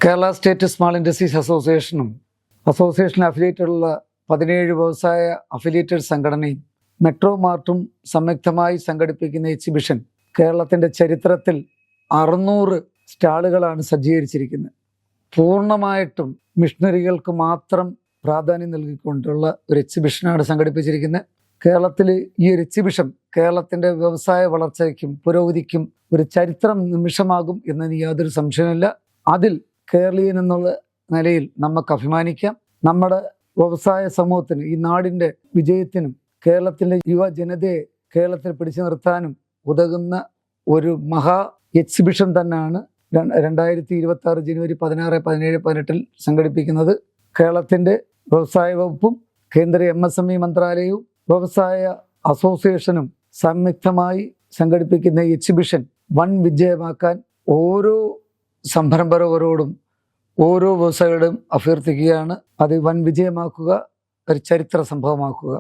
Kerala state small industries അസോസിയേഷനും association അഫിലിയേറ്റുള്ള 17 വ്യവസായ affiliated സംഘടനയും മെട്രോ മാർട്ടും സംയുക്തമായി സംഘടിപ്പിക്കുന്ന എക്സിബിഷൻ കേരളത്തിൻ്റെ ചരിത്രത്തിൽ 600 സ്റ്റാളുകളാണ് സജ്ജീകരിച്ചിരിക്കുന്നത്. പൂർണ്ണമായിട്ടും മിഷണറികൾക്ക് മാത്രം പ്രാധാന്യം നൽകിക്കൊണ്ടുള്ള ഒരു എക്സിബിഷനാണ് സംഘടിപ്പിച്ചിരിക്കുന്നത്. കേരളത്തിൽ ഈ ഒരു എക്സിബിഷൻ കേരളത്തിൻ്റെ വ്യവസായ വളർച്ചയ്ക്കും പുരോഗതിക്കും ഒരു ചരിത്രം നിമിഷമാകും എന്നതിന് യാതൊരു സംശയമില്ല. അതിൽ കേരളീയൻ എന്നുള്ള നിലയിൽ നമുക്ക് അഭിമാനിക്കാം. നമ്മുടെ വ്യവസായ സമൂഹത്തിന്, ഈ നാടിൻ്റെ വിജയത്തിനും കേരളത്തിലെ യുവജനതയെ കേരളത്തിൽ പിടിച്ചു നിർത്താനും ഉതകുന്ന ഒരു മഹാ എക്സിബിഷൻ തന്നെയാണ് 2026 ജനുവരി 16, 17, 18 സംഘടിപ്പിക്കുന്നത്. കേരളത്തിൻ്റെ വ്യവസായ വകുപ്പും കേന്ദ്ര MSME മന്ത്രാലയവും വ്യവസായ അസോസിയേഷനും സംയുക്തമായി സംഘടിപ്പിക്കുന്ന എക്സിബിഷൻ വൻ വിജയമാക്കാൻ ഓരോ സംരംഭകരോടും ഓരോ വ്യവസായിയോടും അഭ്യർത്ഥിക്കുകയാണ്. അത് വൻ വിജയമാക്കുക, ഒരു ചരിത്ര സംഭവമാക്കുക.